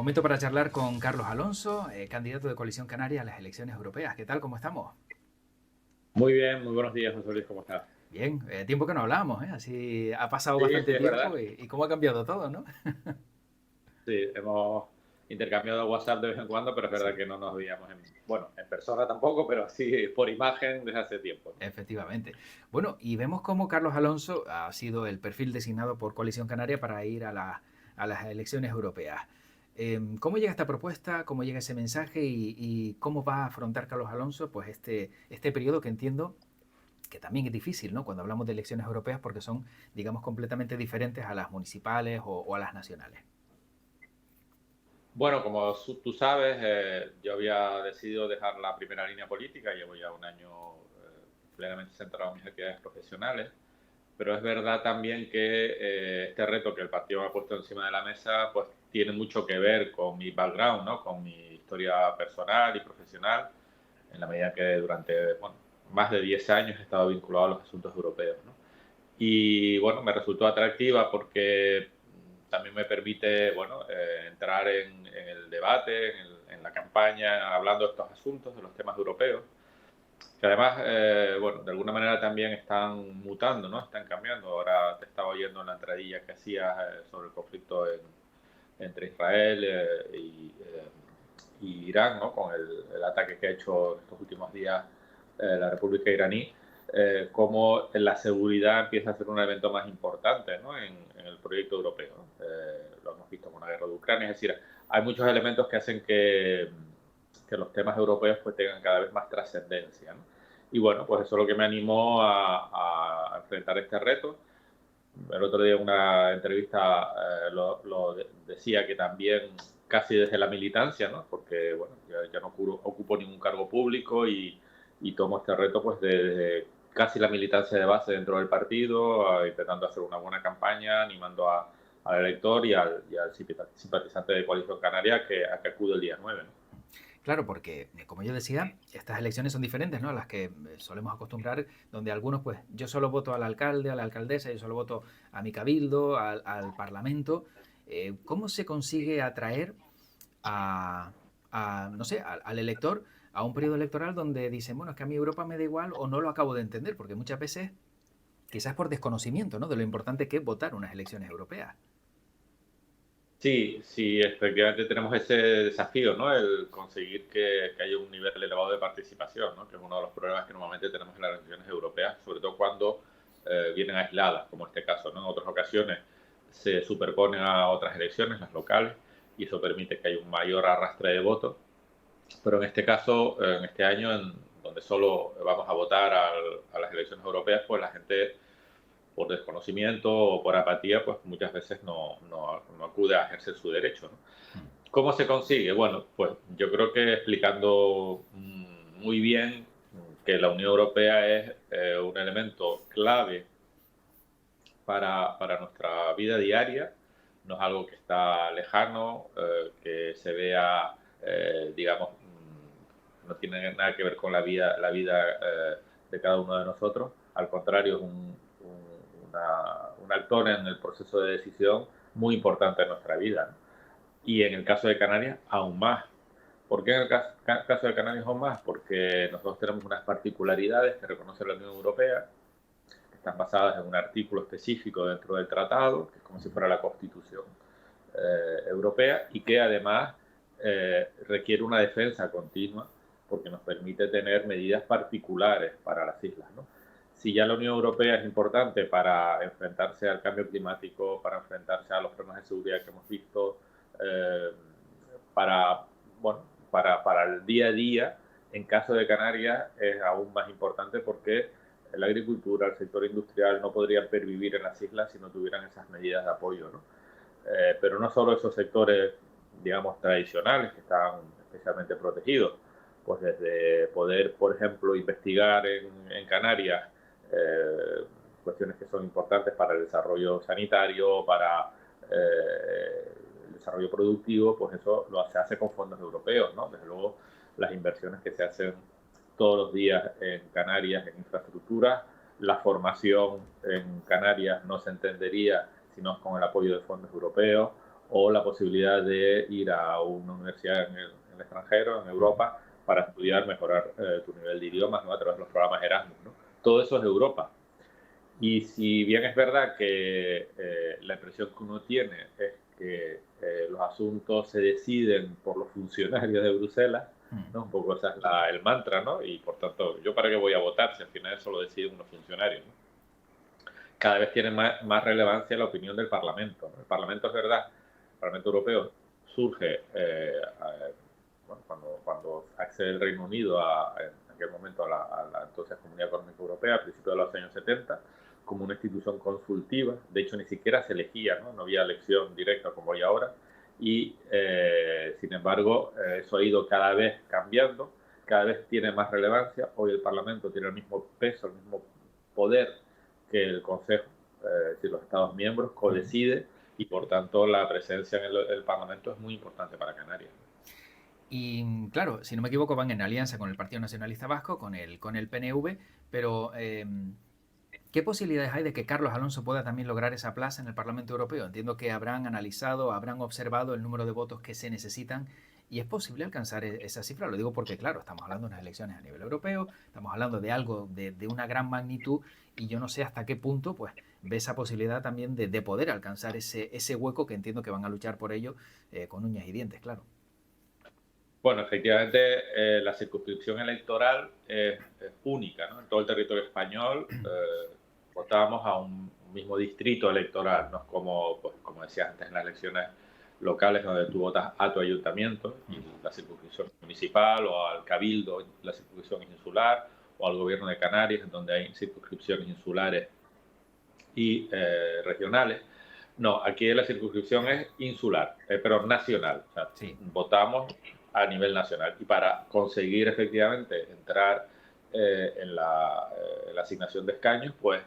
Momento para charlar con Carlos Alonso, candidato de Coalición Canaria a las elecciones europeas. ¿Qué tal? ¿Cómo estamos? Muy bien, muy buenos días, José Luis, ¿cómo estás? Bien, tiempo que no hablábamos, ¿eh? Así ha pasado Sí, bastante sí, es tiempo verdad. y cómo ha cambiado todo, ¿no? Sí, hemos intercambiado WhatsApp de vez en cuando, pero es verdad Sí, que no nos veíamos en persona tampoco, pero sí por imagen desde hace tiempo, ¿no? efectivamente. Bueno, y vemos cómo Carlos Alonso ha sido el perfil designado por Coalición Canaria para ir a las elecciones europeas. ¿Cómo llega esta propuesta? ¿Cómo llega ese mensaje? Y cómo va a afrontar Carlos Alonso pues este periodo que entiendo que también es difícil, ¿no? Cuando hablamos de elecciones europeas porque son, digamos, completamente diferentes a las municipales o a las nacionales. Bueno, como tú sabes, yo había decidido dejar la primera línea política, llevo ya un año plenamente centrado en mis actividades profesionales, pero es verdad también que este reto que el partido me ha puesto encima de la mesa, pues tiene mucho que ver con mi background, ¿no? Con mi historia personal y profesional, en la medida que durante más de 10 años he estado vinculado a los asuntos europeos, ¿no? Y bueno, me resultó atractiva porque también me permite entrar en el debate, en la campaña, hablando de estos asuntos, de los temas europeos, que además, de alguna manera también están mutando, ¿no? Están cambiando. Ahora te estaba oyendo en la entradilla que hacías sobre el conflicto entre Israel y Irán, ¿no? Con el ataque que ha hecho en estos últimos días la República iraní, cómo la seguridad empieza a ser un elemento más importante, ¿no? En el proyecto europeo, ¿no? Lo hemos visto con la guerra de Ucrania, es decir, hay muchos elementos que hacen que los temas europeos pues tengan cada vez más trascendencia, ¿no? Y bueno, pues eso es lo que me animó a enfrentar este reto. El otro día en una entrevista decía que también casi desde la militancia, ¿no? Porque bueno, ya no ocupo ningún cargo público y tomo este reto pues desde casi la militancia de base dentro del partido, intentando hacer una buena campaña, animando al elector y al simpatizante de Coalición Canaria a que acude el día 9, ¿no? Claro, porque, como yo decía, estas elecciones son diferentes, ¿no? A las que solemos acostumbrar, donde algunos, pues, yo solo voto al alcalde, a la alcaldesa, yo solo voto a mi cabildo, al parlamento. ¿Cómo se consigue atraer a, no sé, al elector a un periodo electoral donde dicen, bueno, es que a mí Europa me da igual o no lo acabo de entender? Porque muchas veces, quizás por desconocimiento, ¿no? De lo importante que es votar unas elecciones europeas. Sí, sí, efectivamente tenemos ese desafío, ¿no? El conseguir que haya un nivel elevado de participación, ¿no? Que es uno de los problemas que normalmente tenemos en las elecciones europeas, sobre todo cuando vienen aisladas, como este caso, ¿no? En otras ocasiones se superponen a otras elecciones, las locales, y eso permite que haya un mayor arrastre de votos. Pero en este caso, en este año, donde solo vamos a votar a las elecciones europeas, pues la gente por desconocimiento o por apatía, pues muchas veces no acude a ejercer su derecho, ¿no? ¿Cómo se consigue? Bueno, pues yo creo que explicando muy bien que la Unión Europea es un elemento clave para nuestra vida diaria, no es algo que está lejano, que se vea, digamos, no tiene nada que ver con la vida de cada uno de nosotros, al contrario, es un actor en el proceso de decisión muy importante en nuestra vida, ¿no? Y en el caso de Canarias, aún más. ¿Por qué en el caso de Canarias aún más? Porque nosotros tenemos unas particularidades que reconoce la Unión Europea, que están basadas en un artículo específico dentro del tratado, que es como si fuera la Constitución europea, y que además requiere una defensa continua porque nos permite tener medidas particulares para las islas, ¿no? Si ya la Unión Europea es importante para enfrentarse al cambio climático, para enfrentarse a los problemas de seguridad que hemos visto, eh, para, bueno, para el día a día, en caso de Canarias es aún más importante porque la agricultura, el sector industrial no podrían pervivir en las islas si no tuvieran esas medidas de apoyo, ¿no? Pero no solo esos sectores, digamos, tradicionales que están especialmente protegidos, pues desde poder, por ejemplo, investigar en Canarias eh, cuestiones que son importantes para el desarrollo sanitario, para el desarrollo productivo, pues eso se hace con fondos europeos, ¿no? Desde luego, las inversiones que se hacen todos los días en Canarias en infraestructura, la formación en Canarias no se entendería sino con el apoyo de fondos europeos, o la posibilidad de ir a una universidad en el extranjero, en Europa, para estudiar, mejorar tu nivel de idiomas, ¿no? A través de los programas Erasmus, ¿no? Todo eso es Europa. Y si bien es verdad que la impresión que uno tiene es que los asuntos se deciden por los funcionarios de Bruselas, ¿no? Un poco ese es el mantra, ¿no? Y por tanto, ¿yo para qué voy a votar si al final eso lo deciden unos funcionarios, ¿no? Cada vez tiene más relevancia la opinión del Parlamento, ¿no? El Parlamento, es verdad, el Parlamento Europeo surge bueno, cuando accede el Reino Unido en aquel momento a la entonces Comunidad Económica Europea, a principios de los años 70, como una institución consultiva. De hecho, ni siquiera se elegía, ¿no? No había elección directa como hay ahora. Y, sin embargo, eso ha ido cada vez cambiando, cada vez tiene más relevancia. Hoy el Parlamento tiene el mismo peso, el mismo poder que el Consejo, si los Estados miembros codecide, y por tanto la presencia en el Parlamento es muy importante para Canarias. Y claro, si no me equivoco, van en alianza con el Partido Nacionalista Vasco, con el PNV, pero ¿qué posibilidades hay de que Carlos Alonso pueda también lograr esa plaza en el Parlamento Europeo? Entiendo que habrán analizado, habrán observado el número de votos que se necesitan y es posible alcanzar esa cifra. Lo digo porque, claro, estamos hablando de unas elecciones a nivel europeo, estamos hablando de algo de una gran magnitud y yo no sé hasta qué punto pues ve esa posibilidad también de poder alcanzar ese hueco que entiendo que van a luchar por ello con uñas y dientes, claro. Bueno, efectivamente, la circunscripción electoral es única, ¿no? En todo el territorio español votábamos a un mismo distrito electoral, no es como, pues, como decías antes, en las elecciones locales donde tú votas a tu ayuntamiento y la circunscripción municipal, o al cabildo, la circunscripción insular, o al gobierno de Canarias, en donde hay circunscripciones insulares y regionales. No, aquí la circunscripción es insular, pero nacional. O sea, Sí. votamos a nivel nacional. Y para conseguir efectivamente entrar en la asignación de escaños, pues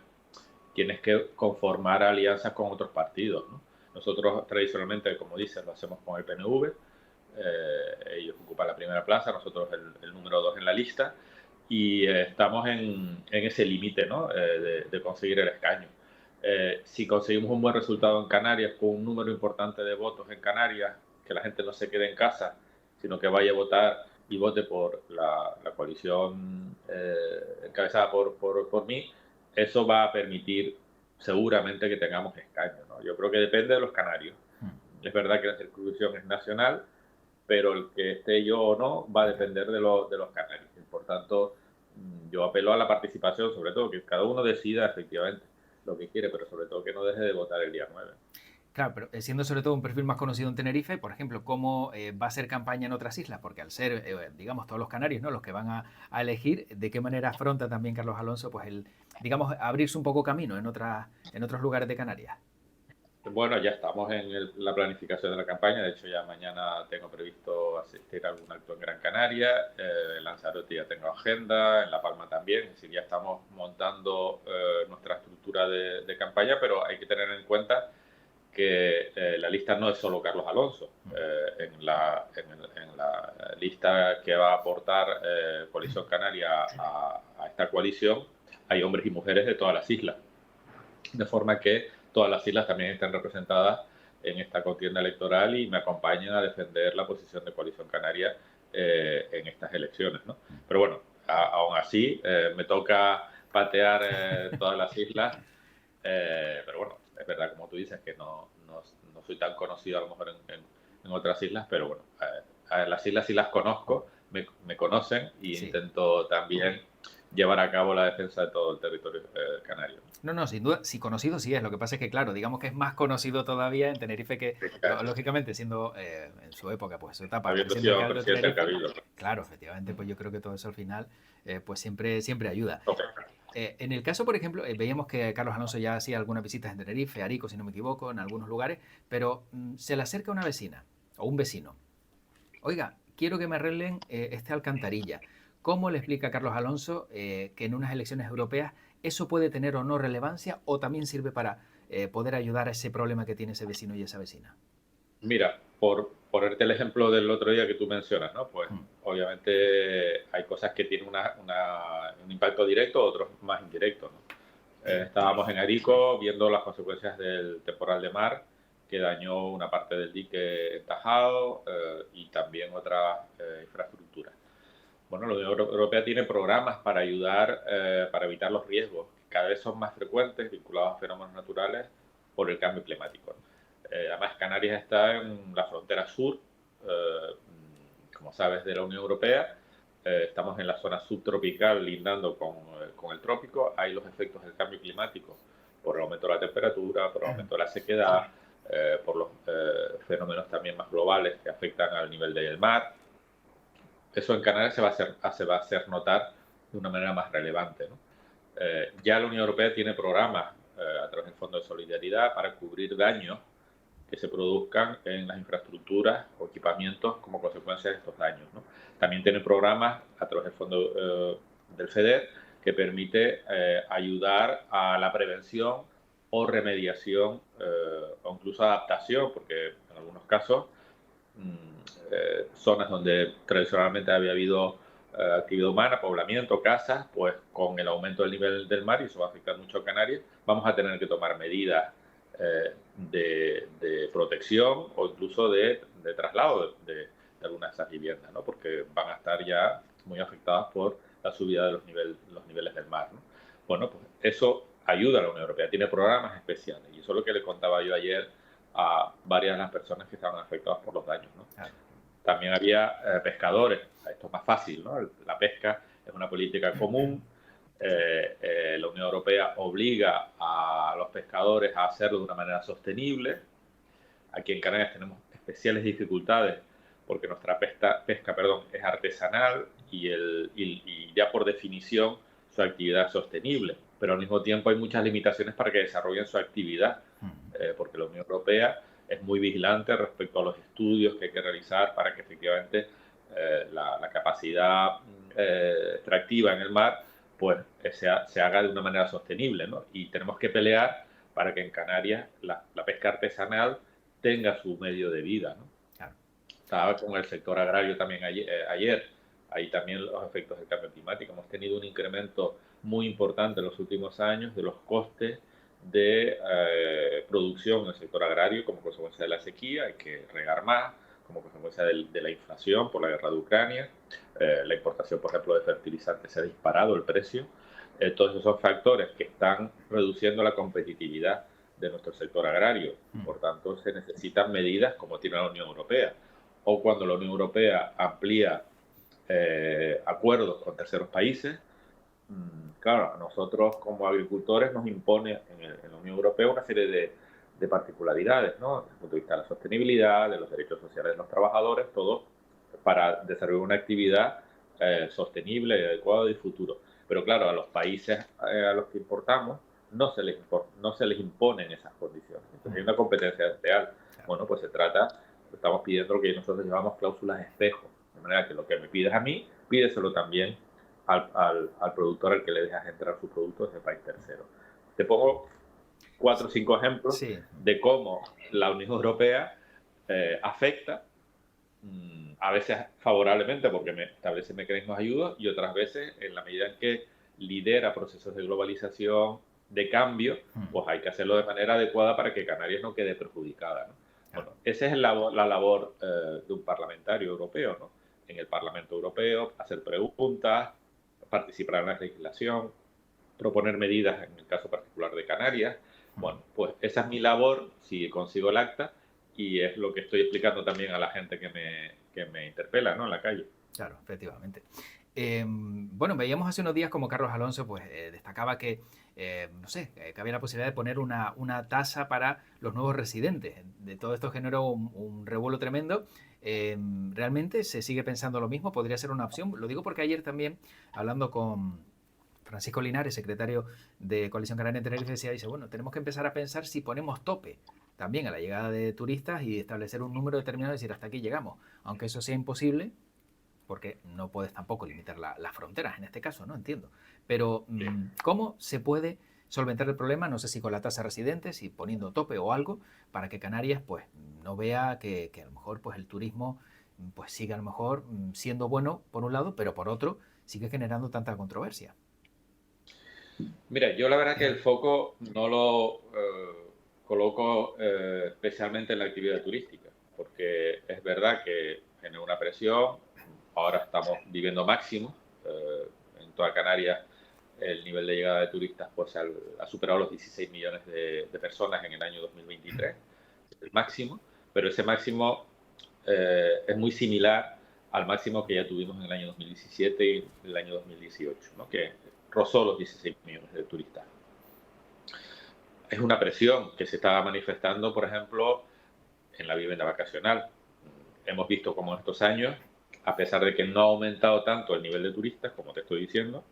tienes que conformar alianzas con otros partidos, ¿no? Nosotros tradicionalmente, como dices, lo hacemos con el PNV. Ellos ocupan la primera plaza, nosotros el número 2 en la lista. Y estamos en ese límite, ¿no? De conseguir el escaño. Si conseguimos un buen resultado en Canarias, con un número importante de votos en Canarias, que la gente no se quede en casa, sino que vaya a votar y vote por la coalición encabezada por mí, eso va a permitir seguramente que tengamos escaños, ¿no? Yo creo que depende de los canarios. Es verdad que la circunscripción es nacional, pero el que esté yo o no va a depender de los canarios. Y por tanto, yo apelo a la participación, sobre todo, que cada uno decida efectivamente lo que quiere, pero sobre todo que no deje de votar el día 9. Claro, pero siendo sobre todo un perfil más conocido en Tenerife, por ejemplo, ¿cómo va a ser campaña en otras islas? Porque al ser, digamos, todos los canarios, ¿no? Los que van a elegir, ¿de qué manera afronta también Carlos Alonso, pues digamos, abrirse un poco camino en otros lugares de Canarias? Bueno, ya estamos en la planificación de la campaña. De hecho, ya mañana tengo previsto asistir a algún acto en Gran Canaria. En Lanzarote ya tengo agenda, en La Palma también. Es decir, ya estamos montando nuestra estructura de campaña, pero hay que tener en cuenta que la lista no es solo Carlos Alonso. En la lista que va a aportar Coalición Canaria a esta coalición hay hombres y mujeres de todas las islas. De forma que todas las islas también estén representadas en esta contienda electoral y me acompañan a defender la posición de Coalición Canaria en estas elecciones, ¿no? Pero bueno, aún así me toca patear todas las islas, pero bueno, es verdad, como tú dices, que no soy tan conocido a lo mejor en otras islas, pero bueno, a las islas sí las conozco, me conocen y Sí. intento también llevar a cabo la defensa de todo el territorio canario. No, sin duda, sí conocido sí es. Lo que pasa es que, claro, digamos que es más conocido todavía en Tenerife que, lógicamente, siendo en su época, pues su etapa, Habiendo siendo sido alcalde de presidente del Tenerife. Cabildo. Claro, efectivamente, pues yo creo que todo eso al final, pues siempre ayuda. Okay. En el caso, por ejemplo, veíamos que Carlos Alonso ya hacía algunas visitas en Tenerife, Arico, si no me equivoco, en algunos lugares, pero se le acerca una vecina o un vecino. Oiga, quiero que me arreglen esta alcantarilla. ¿Cómo le explica Carlos Alonso que en unas elecciones europeas eso puede tener o no relevancia o también sirve para poder ayudar a ese problema que tiene ese vecino y esa vecina? Mira, por ponerte el ejemplo del otro día que tú mencionas, ¿no? Pues obviamente hay cosas que tienen un impacto directo, otros más indirectos, ¿no? Estábamos en Arico viendo las consecuencias del temporal de mar que dañó una parte del dique en Tajado y también otras infraestructuras. Bueno, la Unión Europea tiene programas para ayudar, para evitar los riesgos, que cada vez son más frecuentes, vinculados a fenómenos naturales por el cambio climático. Además, Canarias está en la frontera sur, como sabes, de la Unión Europea. Estamos en la zona subtropical, lindando con el trópico. Hay los efectos del cambio climático por el aumento de la temperatura, por el aumento de la sequedad, por los fenómenos también más globales que afectan al nivel del mar. Eso en Canarias se va a hacer notar de una manera más relevante, ¿no? Ya la Unión Europea tiene programas a través del Fondo de Solidaridad para cubrir daños que se produzcan en las infraestructuras o equipamientos como consecuencia de estos daños, ¿no? También tiene programas a través del Fondo del FEDER que permite ayudar a la prevención o remediación o incluso adaptación, porque en algunos casos zonas donde tradicionalmente había habido actividad humana, poblamiento, casas, pues con el aumento del nivel del mar, y eso va a afectar mucho a Canarias, vamos a tener que tomar medidas de protección o incluso de traslado de algunas de esas viviendas, ¿no? Porque van a estar ya muy afectadas por la subida de los niveles del mar, ¿no? Bueno, pues eso ayuda a la Unión Europea, tiene programas especiales, y eso es lo que le contaba yo ayer a varias de las personas que estaban afectadas por los daños, ¿no? También había pescadores, esto es más fácil, ¿no? La pesca es una política común, la Unión Europea obliga a los pescadores a hacerlo de una manera sostenible. Aquí en Canarias tenemos especiales dificultades porque nuestra pesca es artesanal y ya por definición su actividad es sostenible, pero al mismo tiempo hay muchas limitaciones para que desarrollen su actividad, porque la Unión Europea es muy vigilante respecto a los estudios que hay que realizar para que efectivamente la capacidad extractiva en el mar pues se haga de una manera sostenible, ¿no? Y tenemos que pelear para que en Canarias la pesca artesanal tenga su medio de vida, ¿no? Claro. Estaba con el sector agrario también ayer. Ahí también los efectos del cambio climático. Hemos tenido un incremento muy importante en los últimos años de los costes de producción en el sector agrario como consecuencia de la sequía. Hay que regar más, como consecuencia de la inflación por la guerra de Ucrania. La importación, por ejemplo, de fertilizantes se ha disparado el precio. Todos esos son factores que están reduciendo la competitividad de nuestro sector agrario. Por tanto, se necesitan medidas como tiene la Unión Europea. O cuando la Unión Europea amplía acuerdos con terceros países, claro, a nosotros como agricultores nos impone en la Unión Europea una serie de particularidades, ¿no? Desde el punto de vista de la sostenibilidad, de los derechos sociales de los trabajadores, todo para desarrollar una actividad sostenible, adecuada y futuro. Pero claro, a los países a los que importamos no se les imponen esas condiciones. Entonces hay una competencia desleal. Bueno, pues estamos pidiendo que nosotros llevamos cláusulas espejo, de manera que lo que me pides a mí, pídeselo también al productor al que le dejas entrar sus productos de país tercero. Te pongo 4 o 5 ejemplos de cómo la Unión Europea afecta, a veces favorablemente porque establece mecanismos de ayuda, y otras veces en la medida en que lidera procesos de globalización, de cambio, pues hay que hacerlo de manera adecuada para que Canarias no quede perjudicada, ¿no? Bueno, esa es la labor de un parlamentario europeo, ¿no? En el Parlamento Europeo, hacer preguntas, participar en la legislación, proponer medidas en el caso particular de Canarias. Bueno, pues esa es mi labor si consigo el acta, y es lo que estoy explicando también a la gente que me interpela, ¿no? En la calle. Claro, efectivamente. Bueno, veíamos hace unos días como Carlos Alonso pues, destacaba que, no sé, que había la posibilidad de poner una tasa para los nuevos residentes. De todo esto generó un revuelo tremendo. ¿Realmente se sigue pensando lo mismo? ¿Podría ser una opción? Lo digo porque ayer también, hablando con Francisco Linares, secretario de Coalición Canaria en Tenerife, dice, bueno, tenemos que empezar a pensar si ponemos tope también a la llegada de turistas y establecer un número determinado y decir hasta aquí llegamos. Aunque eso sea imposible, porque no puedes tampoco limitar las fronteras en este caso, ¿no? Entiendo. Pero, ¿cómo se puede solventar el problema? No sé si con la tasa de residentes, si poniendo tope o algo, para que Canarias pues no vea que a lo mejor pues el turismo pues sigue a lo mejor siendo bueno por un lado, pero por otro sigue generando tanta controversia. Mira, yo la verdad que el foco no lo coloco especialmente en la actividad turística, porque es verdad que genera una presión. Ahora estamos viviendo máximo. En toda Canarias el nivel de llegada de turistas pues ha superado los 16 millones de personas en el año 2023, el máximo, pero ese máximo es muy similar al máximo que ya tuvimos en el año 2017 y el año 2018, ¿no? Que rozó los 16 millones de turistas. Es una presión que se está manifestando, por ejemplo, en la vivienda vacacional. Hemos visto cómo en estos años, a pesar de que no ha aumentado tanto el nivel de turistas, como te estoy diciendo,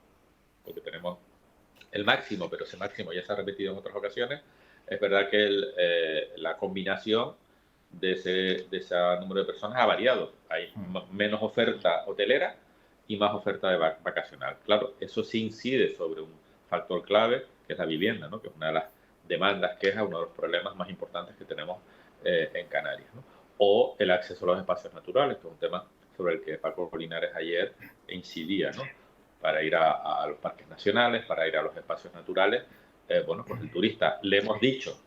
porque tenemos el máximo, pero ese máximo ya se ha repetido en otras ocasiones, es verdad que la combinación de ese número de personas ha variado. Hay menos oferta hotelera y más oferta de vacacional. Claro, eso sí incide sobre un factor clave, que es la vivienda, ¿no? Que es una de las demandas, quejas, uno de los problemas más importantes que tenemos en Canarias, ¿no? O el acceso a los espacios naturales, que es un tema sobre el que Paco Linares ayer incidía, ¿no? Para ir a los parques nacionales, para ir a los espacios naturales. Bueno, pues el turista le hemos dicho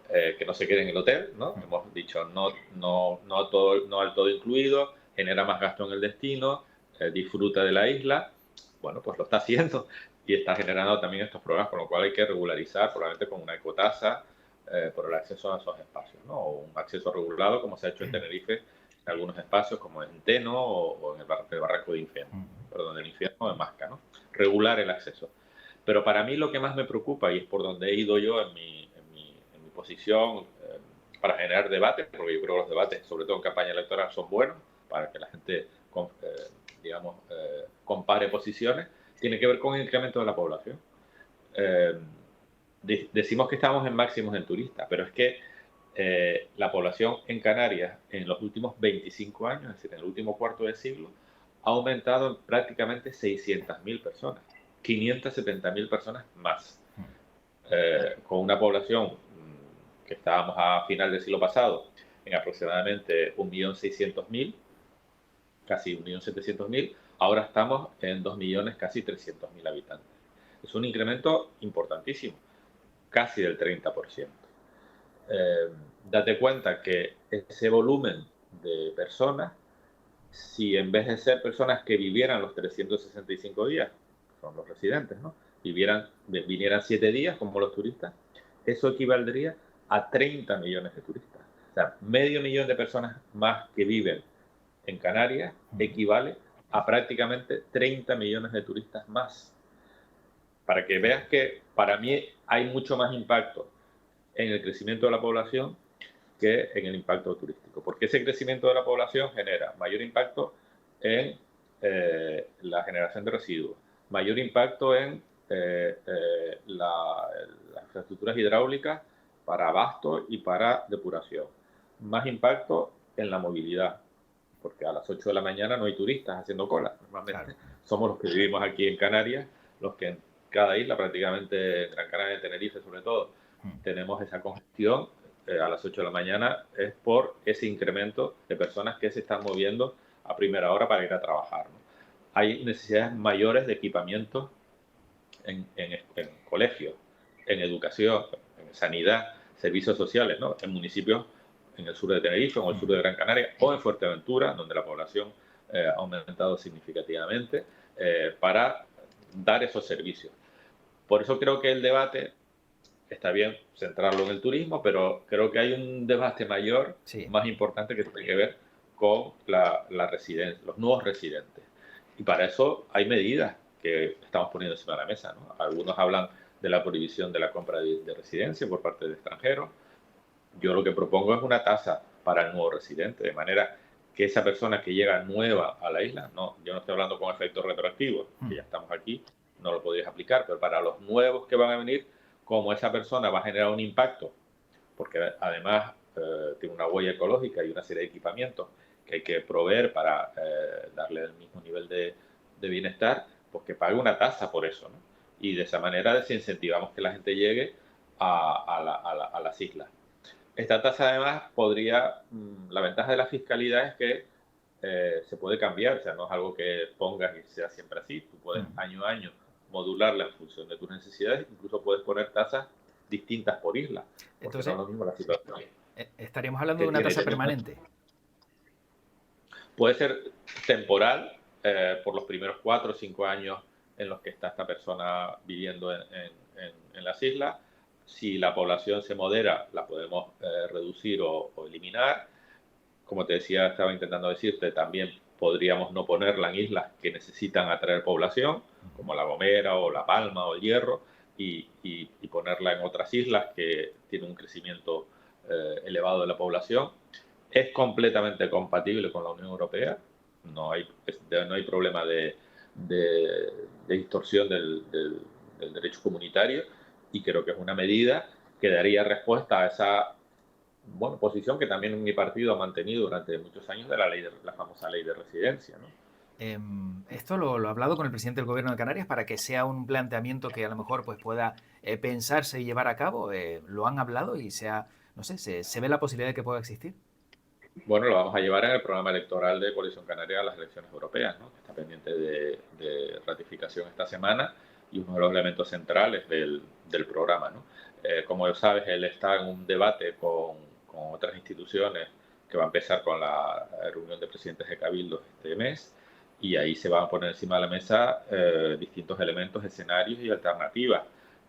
que no se quede en el hotel, ¿no? Hemos dicho no al todo incluido, genera más gasto en el destino, disfruta de la isla. Bueno, pues lo está haciendo y está generando también estos problemas, con lo cual hay que regularizar, probablemente con una ecotasa, por el acceso a esos espacios, ¿no? O un acceso regulado, como se ha hecho en Tenerife, en algunos espacios, como en Teno o en el Barranco de Infierno, perdón, del Infierno de Masca, ¿no? Regular el acceso. Pero para mí lo que más me preocupa, y es por donde he ido yo en mi posición, para generar debate, porque yo creo que los debates, sobre todo en campaña electoral, son buenos para que la gente, digamos, compare posiciones, tiene que ver con el incremento de la población. Decimos que estamos en máximos en turistas, pero es que la población en Canarias en los últimos 25 años, es decir, en el último cuarto de siglo, ha aumentado en prácticamente 600.000 personas, 570.000 personas más, con una población que estábamos a final del siglo pasado en aproximadamente 1.600.000, casi 1.700.000, ahora estamos en 2 millones, casi 300.000 habitantes. Es un incremento importantísimo, casi del 30%. Date cuenta que ese volumen de personas, si en vez de ser personas que vivieran los 365 días, son los residentes, ¿no? Vinieran 7 días como los turistas, eso equivaldría a 30 millones de turistas. O sea, medio millón de personas más que viven en Canarias equivale a prácticamente 30 millones de turistas más. Para que veas que para mí hay mucho más impacto en el crecimiento de la población que en el impacto turístico, porque ese crecimiento de la población genera mayor impacto en la generación de residuos, mayor impacto en las infraestructuras hidráulicas para abasto y para depuración, más impacto en la movilidad, porque a las 8 de la mañana no hay turistas haciendo cola. Normalmente somos los que vivimos aquí en Canarias, los que en cada isla, prácticamente en Gran Canaria, en Tenerife sobre todo, tenemos esa congestión a las 8 de la mañana, es por ese incremento de personas que se están moviendo a primera hora para ir a trabajar, ¿no? Hay necesidades mayores de equipamiento en colegios, en educación, en sanidad, servicios sociales, ¿no? En municipios en el sur de Tenerife, o en el sur de Gran Canaria, o en Fuerteventura, donde la población ha aumentado significativamente, para dar esos servicios. Por eso creo que el debate está bien centrarlo en el turismo, pero creo que hay un debate mayor, más importante, que tiene que ver con la residencia, los nuevos residentes. Y para eso hay medidas que estamos poniendo encima de la mesa, ¿no? Algunos hablan de la prohibición de la compra de residencia por parte de extranjeros. Yo lo que propongo es una tasa para el nuevo residente, de manera que esa persona que llega nueva a la isla, no, yo no estoy hablando con efectos retroactivos, que ya estamos aquí, no lo podrías aplicar, pero para los nuevos que van a venir, como esa persona va a generar un impacto, porque además tiene una huella ecológica y una serie de equipamientos que hay que proveer para darle el mismo nivel de bienestar, pues que pague una tasa por eso, ¿no? Y de esa manera desincentivamos que la gente llegue a las islas. Esta tasa además podría, la ventaja de la fiscalidad es que se puede cambiar, o sea, no es algo que pongas y sea siempre así, tú puedes año a año modularla en función de tus necesidades, incluso puedes poner tasas distintas por isla, porque no Entonces, es lo mismo la situación estaríamos hablando de que una tiene tasa Tenerife. permanente. Puede ser temporal por los primeros 4 o 5 años en los que está esta persona viviendo en las islas. Si la población se modera, la podemos reducir o eliminar. Como te decía, estaba intentando decirte, también podríamos no ponerla en islas que necesitan atraer población, como La Gomera o La Palma o El Hierro, y ponerla en otras islas que tienen un crecimiento elevado de la población. Es completamente compatible con la Unión Europea, no hay problema de distorsión del derecho comunitario, y creo que es una medida que daría respuesta a esa posición que también mi partido ha mantenido durante muchos años de la famosa ley de residencia, ¿no? Esto lo he hablado con el presidente del Gobierno de Canarias para que sea un planteamiento que a lo mejor pues, pueda pensarse y llevar a cabo. Lo han hablado y no sé, se ve la posibilidad de que pueda existir. Bueno, lo vamos a llevar en el programa electoral de Coalición Canaria a las elecciones europeas, ¿no? Que está pendiente de ratificación esta semana, y uno de los elementos centrales del programa, ¿no? Como sabes, él está en un debate con otras instituciones que va a empezar con la reunión de presidentes de cabildos este mes, y ahí se van a poner encima de la mesa distintos elementos, escenarios y alternativas.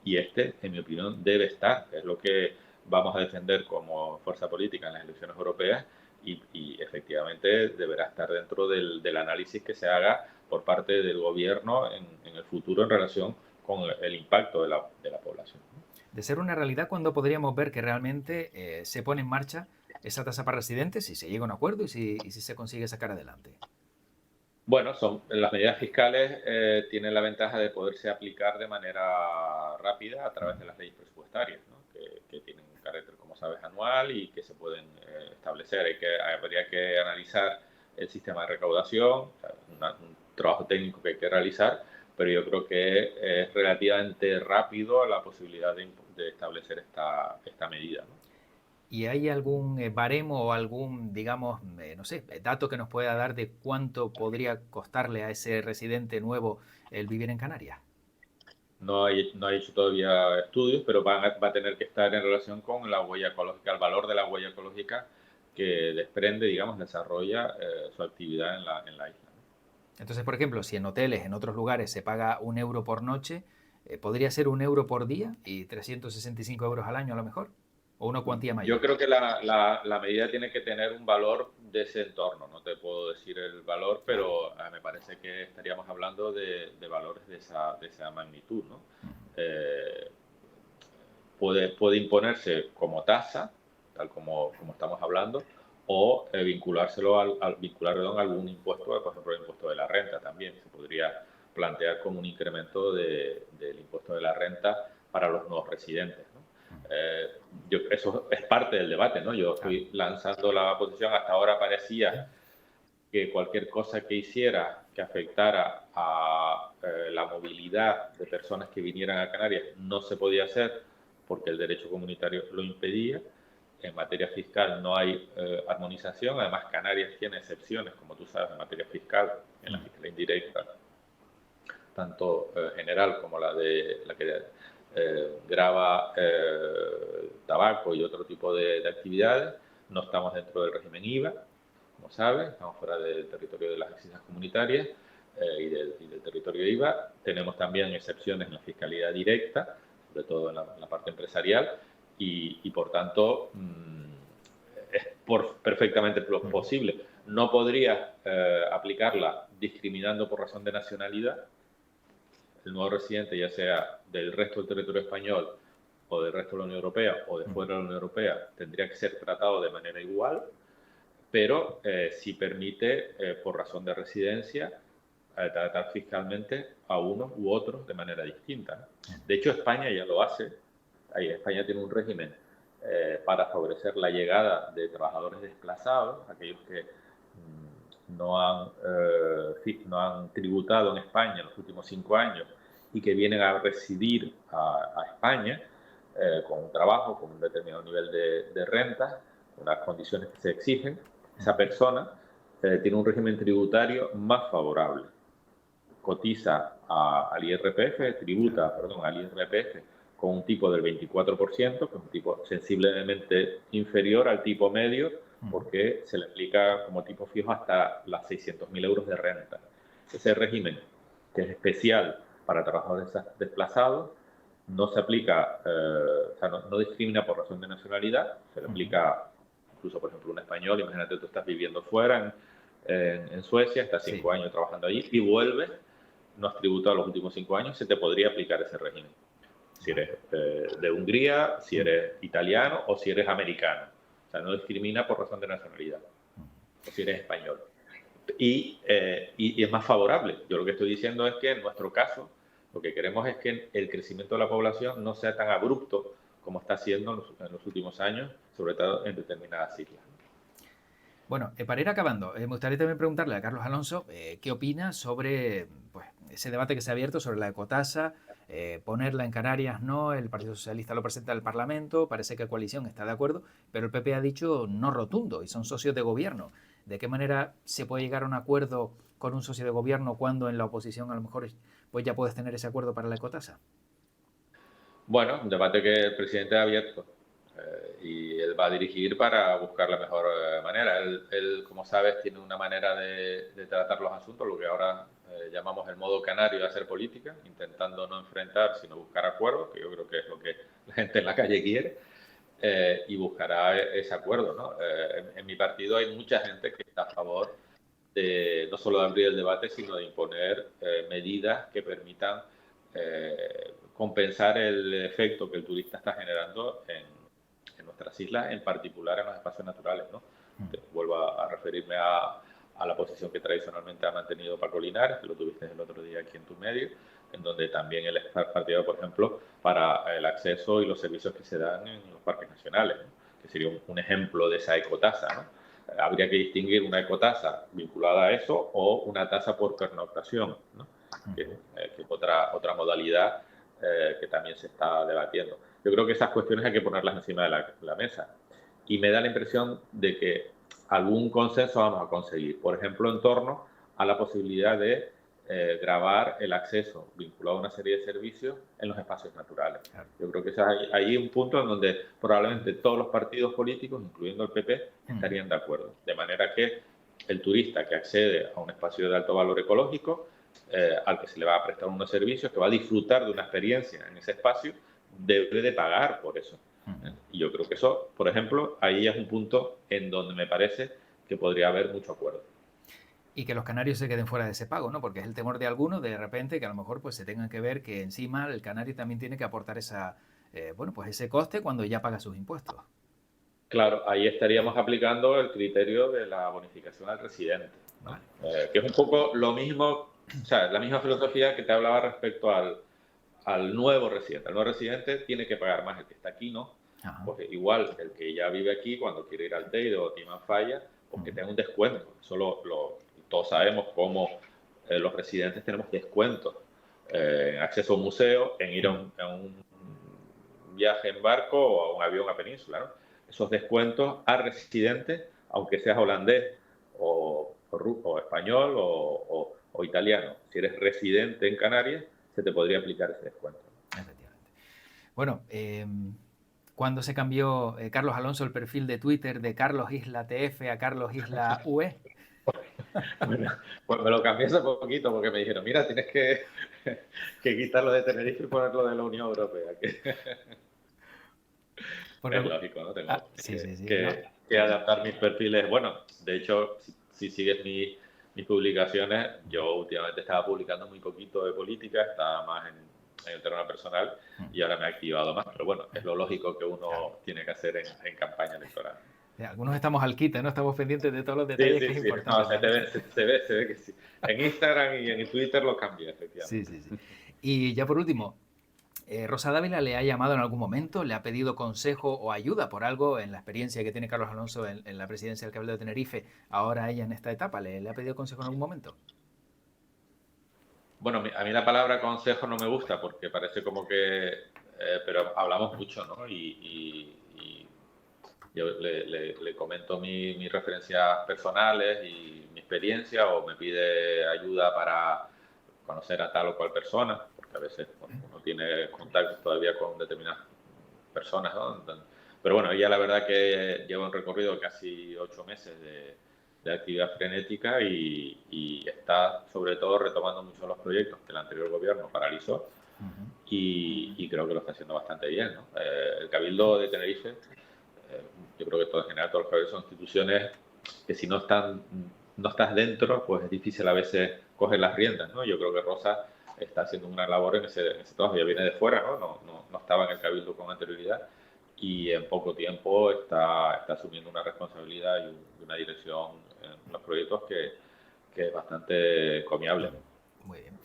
Y en mi opinión, debe estar, es lo que vamos a defender como fuerza política en las elecciones europeas, y efectivamente deberá estar dentro del análisis que se haga por parte del gobierno en el futuro en relación con el impacto de la población. De ser una realidad, ¿cuándo podríamos ver que realmente se pone en marcha esa tasa para residentes, si se llega a un acuerdo y si se consigue sacar adelante? Bueno, las medidas fiscales tienen la ventaja de poderse aplicar de manera rápida a través de las leyes presupuestarias, ¿no? que tienen un carácter, como sabes, anual, y que se pueden establecer. Habría que analizar el sistema de recaudación, o sea, un trabajo técnico que hay que realizar, pero yo creo que es relativamente rápido la posibilidad de establecer esta medida, ¿no? ¿Y hay algún baremo o algún, digamos, no sé, dato que nos pueda dar de cuánto podría costarle a ese residente nuevo el vivir en Canarias? No ha hecho todavía estudios, pero va a tener que estar en relación con la huella ecológica, el valor de la huella ecológica que desprende, digamos, desarrolla su actividad en la isla. Entonces, por ejemplo, si en hoteles, en otros lugares, se paga 1 euro por noche, ¿podría ser 1 euro por día y 365 euros al año a lo mejor? ¿O una cuantía Yo mayor? creo que la medida tiene que tener un valor de ese entorno. No te puedo decir el valor, Vale. pero me parece que estaríamos hablando de valores de esa magnitud, ¿no? Ujú. Eh, puede imponerse como tasa, tal como estamos hablando, o vincularlo a algún impuesto, por ejemplo, el impuesto de la renta también. Se podría plantear como un incremento del impuesto de la renta para los nuevos residentes, ¿no? Eso es parte del debate, ¿no? Yo Claro. estoy lanzando la posición. Hasta ahora parecía que cualquier cosa que hiciera que afectara a la movilidad de personas que vinieran a Canarias no se podía hacer porque el derecho comunitario lo impedía. En materia fiscal no hay armonización. Además, Canarias tiene excepciones, como tú sabes, en materia fiscal, en la fiscalía indirecta, tanto general como la que grava tabaco y otro tipo de actividades. No estamos dentro del régimen IVA, como sabes, estamos fuera del territorio de las licencias comunitarias y del territorio IVA. Tenemos también excepciones en la fiscalidad directa, sobre todo en la parte empresarial, y por tanto es perfectamente posible. No podría aplicarla discriminando por razón de nacionalidad. El nuevo residente, ya sea del resto del territorio español o del resto de la Unión Europea o de fuera de la Unión Europea, tendría que ser tratado de manera igual, pero sí permite, por razón de residencia, tratar fiscalmente a unos u otros de manera distinta, ¿no? De hecho, España ya lo hace. España tiene un régimen para favorecer la llegada de trabajadores desplazados, aquellos que no han tributado en España en los últimos 5 años y que vienen a residir a España con un trabajo, con un determinado nivel de renta, con las condiciones que se exigen. Esa persona tiene un régimen tributario más favorable. Cotiza al IRPF, tributa, perdón, al IRPF con un tipo del 24%, que es un tipo sensiblemente inferior al tipo medio, porque se le aplica como tipo fijo hasta las 600.000 euros de renta. Ese régimen, que es especial para trabajadores desplazados, no se aplica, o sea, no discrimina por razón de nacionalidad, se le aplica incluso, por ejemplo, un español. Imagínate, tú estás viviendo fuera, en Suecia, estás 5 años trabajando allí y vuelves, no has tributado los últimos 5 años, se te podría aplicar ese régimen. Si eres de Hungría, si eres italiano o si eres americano. O sea, no discrimina por razón de nacionalidad. O si eres español. Y es más favorable. Yo lo que estoy diciendo es que en nuestro caso, lo que queremos es que el crecimiento de la población no sea tan abrupto como está siendo en los últimos años, sobre todo en determinadas islas. Bueno, para ir acabando, me gustaría también preguntarle a Carlos Alonso qué opina sobre pues, ese debate que se ha abierto sobre la ecotasa, ponerla en Canarias no, el Partido Socialista lo presenta al Parlamento, parece que Coalición está de acuerdo, pero el PP ha dicho no rotundo y son socios de gobierno. ¿De qué manera se puede llegar a un acuerdo con un socio de gobierno cuando en la oposición a lo mejor pues ya puedes tener ese acuerdo para la ecotasa? Bueno, un debate que el presidente ha abierto y él va a dirigir para buscar la mejor manera. Él, como sabes, tiene una manera de tratar los asuntos, lo que ahora llamamos el modo canario de hacer política, intentando no enfrentar, sino buscar acuerdos, que yo creo que es lo que la gente en la calle quiere, y buscará ese acuerdo, ¿no? En mi partido hay mucha gente que está a favor de no solo de abrir el debate, sino de imponer medidas que permitan compensar el efecto que el turista está generando en nuestras islas, en particular en los espacios naturales, ¿no? Vuelvo a referirme a la posición que tradicionalmente ha mantenido Paco Linares, que lo tuviste el otro día aquí en tu medio, en donde también él es partidario, por ejemplo, para el acceso y los servicios que se dan en los parques nacionales, ¿no? Que sería un ejemplo de esa ecotasa, ¿no? Habría que distinguir una ecotasa vinculada a eso o una tasa por pernoctación, ¿no? que es otra modalidad que también se está debatiendo. Yo creo que esas cuestiones hay que ponerlas encima de la mesa. Y me da la impresión de que algún consenso vamos a conseguir, por ejemplo, en torno a la posibilidad de gravar el acceso vinculado a una serie de servicios en los espacios naturales. Yo creo que hay un punto en donde probablemente todos los partidos políticos, incluyendo el PP, estarían de acuerdo. De manera que el turista que accede a un espacio de alto valor ecológico, al que se le va a prestar unos servicios, que va a disfrutar de una experiencia en ese espacio, debe de pagar por eso. Y yo creo que eso, por ejemplo, ahí es un punto en donde me parece que podría haber mucho acuerdo. Y que los canarios se queden fuera de ese pago, ¿no? Porque es el temor de algunos de repente que a lo mejor pues se tengan que ver que encima el canario también tiene que aportar bueno, pues ese coste cuando ya paga sus impuestos. Claro, ahí estaríamos aplicando el criterio de la bonificación al residente, ¿no? Vale. Que es un poco lo mismo, o sea, la misma filosofía que te hablaba respecto al nuevo residente. El nuevo residente tiene que pagar más, el que está aquí no, porque igual el que ya vive aquí, cuando quiere ir al Teide o Timanfaya, porque tenga un descuento. Eso todos sabemos cómo los residentes tenemos descuentos en acceso a un museo, en ir a un viaje en barco o a un avión a península, ¿no? Esos descuentos a residentes, aunque seas holandés o español o italiano. Si eres residente en Canarias, se te podría aplicar ese descuento. Efectivamente. Bueno, ¿cuándo se cambió Carlos Alonso el perfil de Twitter de Carlos Isla TF a Carlos Isla UE? Bueno, pues me lo cambié hace poquito porque me dijeron, mira, tienes que quitarlo de Tenerife y ponerlo de la Unión Europea. Porque... Es lógico, ¿no? Tengo ¿no? que adaptar mis perfiles. Bueno, de hecho, si sigues mis publicaciones, yo últimamente estaba publicando muy poquito de política, estaba más en el terreno personal y ahora me he activado más. Pero bueno, es lo lógico que uno tiene que hacer en campaña electoral. Algunos estamos al quite, ¿no? Estamos pendientes de todos los detalles que es importante. No, se ve que sí. En Instagram y en Twitter lo cambié, efectivamente. Sí. Y ya por último, Rosa Dávila le ha llamado en algún momento, le ha pedido consejo o ayuda por algo en la experiencia que tiene Carlos Alonso en la presidencia del Cabildo de Tenerife, ahora ella en esta etapa, ¿le ha pedido consejo en algún momento? Bueno, a mí la palabra consejo no me gusta porque parece como que... pero hablamos mucho, ¿no? Y yo le comento mis referencias personales y mi experiencia, o me pide ayuda para conocer a tal o cual persona, porque a veces uno tiene contactos todavía con determinadas personas, ¿no? Pero bueno, ella la verdad que lleva un recorrido de casi 8 meses de actividad frenética y está sobre todo retomando muchos de los proyectos que el anterior gobierno paralizó y creo que lo está haciendo bastante bien, ¿no? El Cabildo de Tenerife, yo creo que en general todos los cabildos son instituciones que si no estás dentro, pues es difícil a veces coger las riendas, ¿no? Yo creo que Rosa está haciendo una labor en ese trabajo, ella viene de fuera, no estaba en el Cabildo con anterioridad y en poco tiempo está asumiendo una responsabilidad y una dirección en los proyectos que es bastante comiable. Muy bien.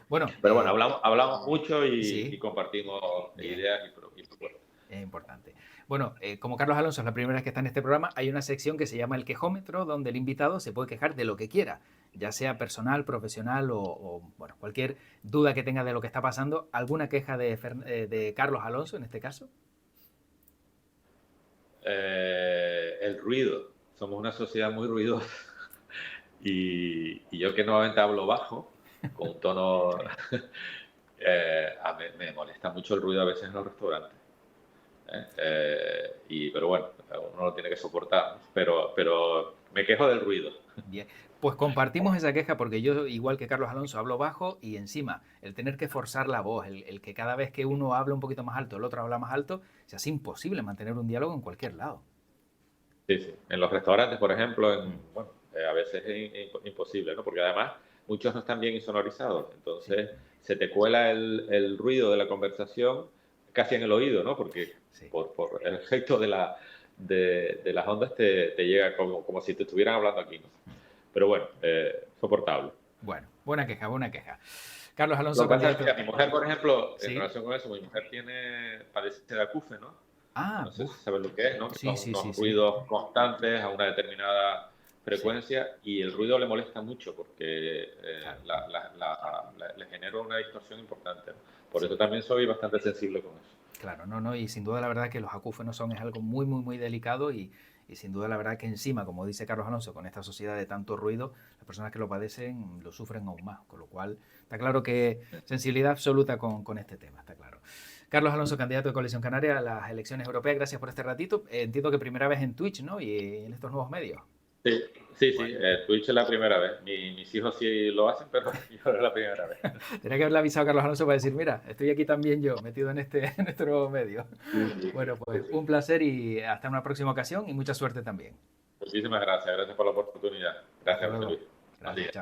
Bueno, pero bueno, hablamos mucho y, sí, y compartimos ideas y propuestas. Es importante. Bueno, como Carlos Alonso es la primera vez que está en este programa, hay una sección que se llama el quejómetro, donde el invitado se puede quejar de lo que quiera, ya sea personal, profesional o bueno, cualquier duda que tenga de lo que está pasando. ¿Alguna queja de Carlos Alonso en este caso? El ruido. Somos una sociedad muy ruidosa y yo que normalmente hablo bajo, con un tono... me molesta mucho el ruido a veces en los restaurantes. Pero bueno, uno lo tiene que soportar, pero me quejo del ruido. Bien, pues compartimos esa queja porque yo, igual que Carlos Alonso, hablo bajo y encima el tener que forzar la voz, el que cada vez que uno habla un poquito más alto, el otro habla más alto, se hace imposible mantener un diálogo en cualquier lado. Sí, sí. En los restaurantes, por ejemplo, a veces es imposible, ¿no? Porque además muchos no están bien insonorizados, entonces se te cuela el ruido de la conversación casi en el oído, ¿no? Porque por el efecto de las ondas te llega como si te estuvieran hablando aquí, ¿no? Pero bueno, soportable. Bueno, buena queja, buena queja. Carlos Alonso, Lo que pasa es candidato... que mi mujer, por ejemplo, ¿Sí? en relación con eso, mi mujer padece de acúfeno, ¿no? Ah, No sé si sabes lo que es, ¿no? Que sí, son sí, unos sí, ruidos constantes a una determinada frecuencia y el ruido le molesta mucho porque le genera una distorsión importante. Por eso también soy bastante sensible con eso. Claro, no, y sin duda la verdad que los acúfenos es algo muy, muy, muy delicado y sin duda la verdad que encima, como dice Carlos Alonso, con esta sociedad de tanto ruido, las personas que lo padecen lo sufren aún más, con lo cual está claro que sensibilidad absoluta con este tema, está claro. Carlos Alonso, candidato de Coalición Canaria a las elecciones europeas, gracias por este ratito. Entiendo que primera vez en Twitch, ¿no? Y en estos nuevos medios. Sí, Twitch es la primera vez. Mis hijos sí lo hacen, pero yo es la primera vez. Tenía que haberle avisado a Carlos Alonso para decir, mira, estoy aquí también yo, metido en este nuevo medio. Bueno, pues un placer y hasta una próxima ocasión y mucha suerte también. Muchísimas gracias. Gracias por la oportunidad. Gracias, José Luis. Gracias, chao.